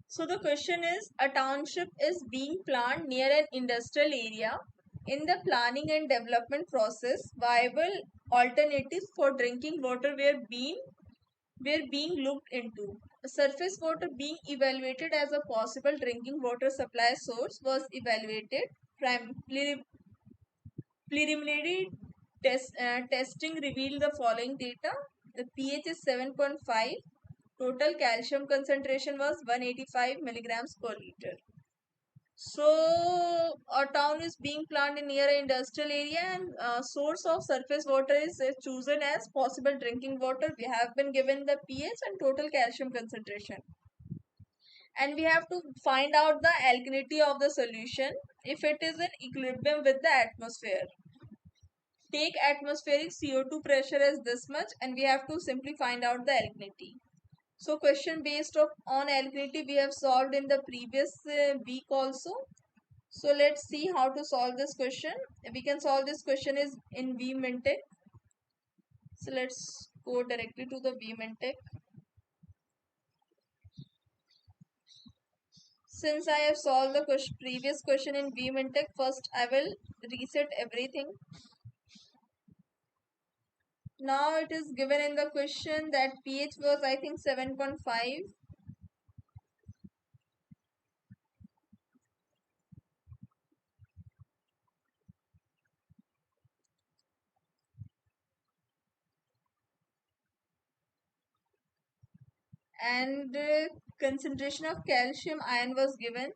So the question is, a township is being planned near an industrial area. In the planning and development process, viable alternatives for drinking water were being looked into. Surface water being evaluated as a possible drinking water supply source was evaluated. Preliminary testing revealed the following data. The pH is 7.5. Total calcium concentration was 185 milligrams per liter. So a town is being planned near an industrial area, and source of surface water is chosen as possible drinking water. We have been given the pH and total calcium concentration, and we have to find out the alkalinity of the solution if it is in equilibrium with the atmosphere. Take atmospheric CO2 pressure as this much, and we have to simply find out the alkalinity. So question based on alkalinity we have solved in the previous week also. So let's see how to solve this question. We can solve this question is in VMinTech. So let's go directly to the VMinTech. Since I have solved the previous question in VMinTech, first I will reset everything. Now it is given in the question that pH was I think 7.5. And concentration of calcium ion was given.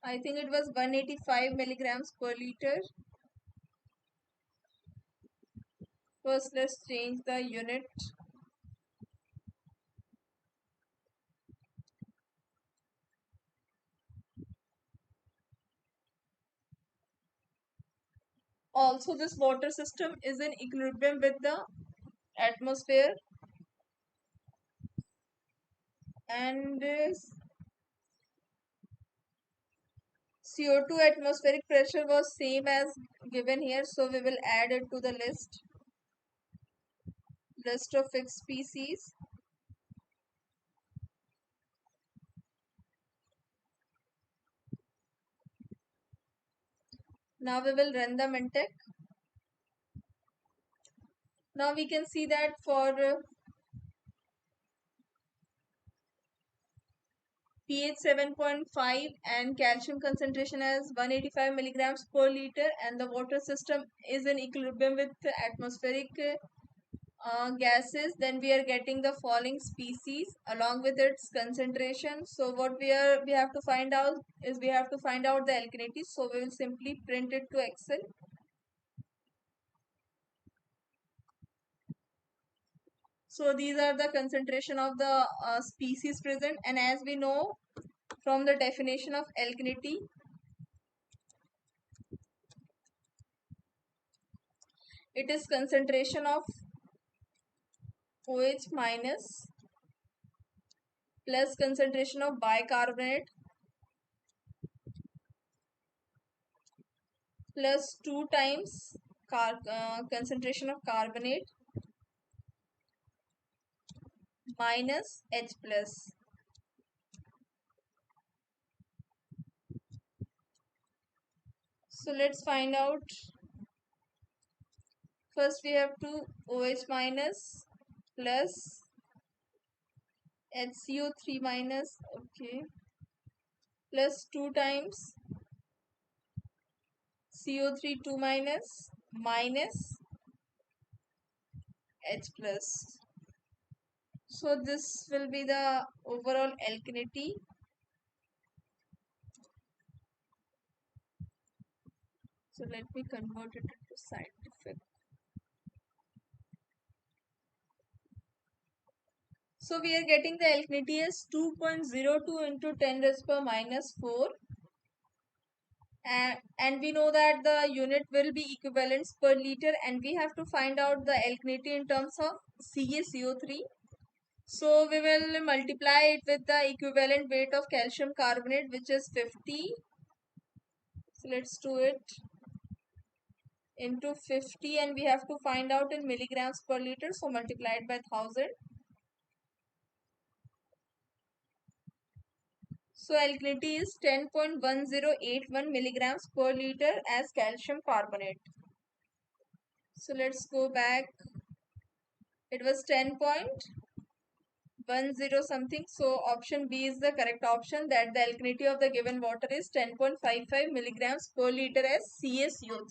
I think it was 185 milligrams per liter. First, let's change the unit. Also, this water system is in equilibrium with the atmosphere, and CO2 atmospheric pressure was same as given here, so we will add it to the list of fixed species. Now we will run the Mintech. Now we can see that for pH 7.5 and calcium concentration as 185 milligrams per liter, and the water system is in equilibrium with the atmospheric gases, then we are getting the falling species along with its concentration. So what we have to find out is we have to find out the alkalinity. So we will simply print it to Excel. So these are the concentration of the species present, and as we know from the definition of alkalinity, it is concentration of OH minus plus concentration of bicarbonate plus 2 times concentration of carbonate minus H plus. So let's find out. First we have to OH minus plus HCO3 minus, okay, plus 2 times CO3 2 minus H plus. So this will be the overall alkalinity. So let me convert it into scientific. So we are getting the alkalinity as 2.02 into 10 raised per minus 4. And we know that the unit will be equivalents per liter, and we have to find out the alkalinity in terms of CaCO3. So we will multiply it with the equivalent weight of calcium carbonate, which is 50. So let's do it. into 50, and we have to find out in milligrams per liter, so multiplied by 1000. So alkalinity is 10.1081 milligrams per liter as calcium carbonate. So let's go back. It was 10.10 something. So option B is the correct option, that the alkalinity of the given water is 10.55 milligrams per liter as CaCO3.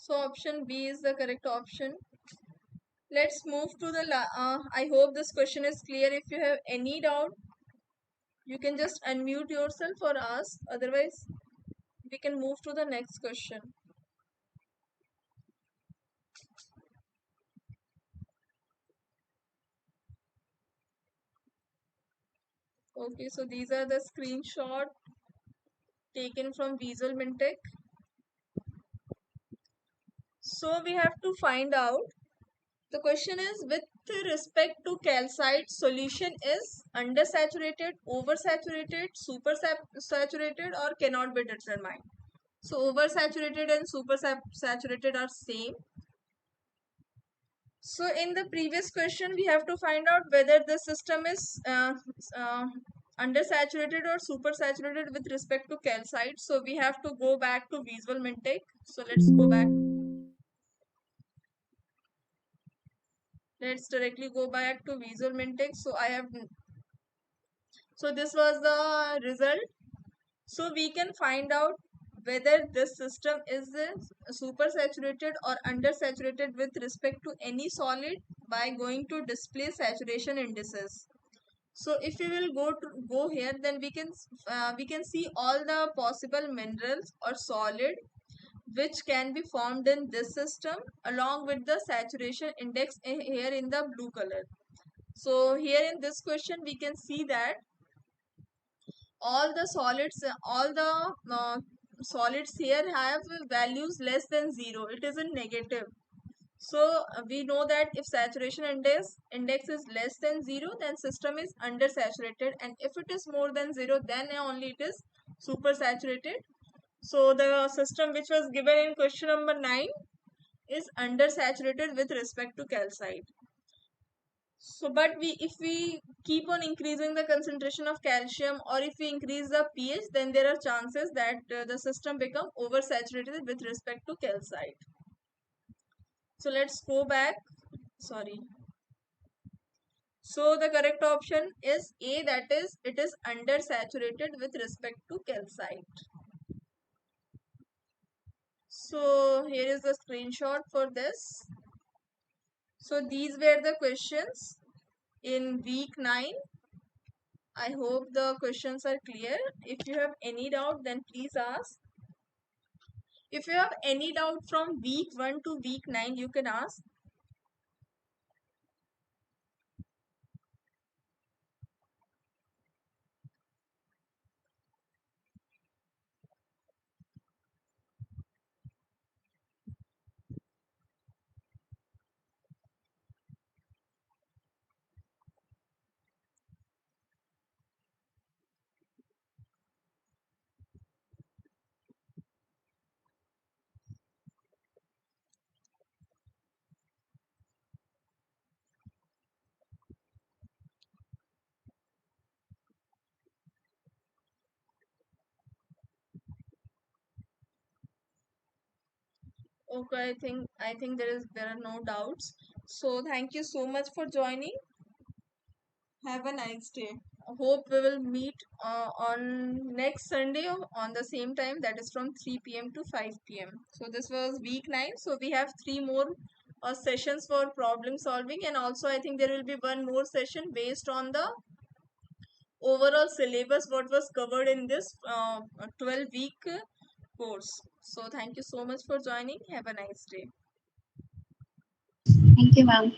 So option B is the correct option. Let's move to the I hope this question is clear. If you have any doubt, you can just unmute yourself or ask. Otherwise, we can move to the next question. Okay, so these are the screenshot taken from Visual Mintech. So we have to find out. The question is, with respect to calcite, solution is undersaturated, oversaturated, supersaturated, or cannot be determined. So oversaturated and supersaturated are same. So in the previous question, we have to find out whether the system is undersaturated or supersaturated with respect to calcite. So we have to go back to Visual Mintech. So let's go back. Let's directly go back to Visual Mintech. So this was the result. So we can find out whether this system is supersaturated or undersaturated with respect to any solid by going to display saturation indices. So if we will go here, then we can see all the possible minerals or solid which can be formed in this system along with the saturation index here in the blue color. So here in this question we can see that all the solids here have values less than 0. It is a negative. So we know that if saturation index is less than 0, then system is undersaturated, and if it is more than 0, then only it is supersaturated. So the system which was given in question number 9 is undersaturated with respect to calcite. So, but if we keep on increasing the concentration of calcium, or if we increase the pH, then there are chances that the system become oversaturated with respect to calcite. So let's go back. Sorry. So the correct option is A, that is, it is undersaturated with respect to calcite. So here is the screenshot for this. So these were the questions in week 9. I hope the questions are clear. If you have any doubt, then please ask. If you have any doubt from week 1 to week 9, you can ask. Okay, I think there are no doubts. So thank you so much for joining. Have a nice day. I hope we will meet on next Sunday on the same time, that is from 3 p.m. to 5 p.m. So this was week 9. So we have 3 more sessions for problem solving, and also I think there will be one more session based on the overall syllabus what was covered in this 12-week course. So thank you so much for joining. Have a nice day. Thank you, ma'am.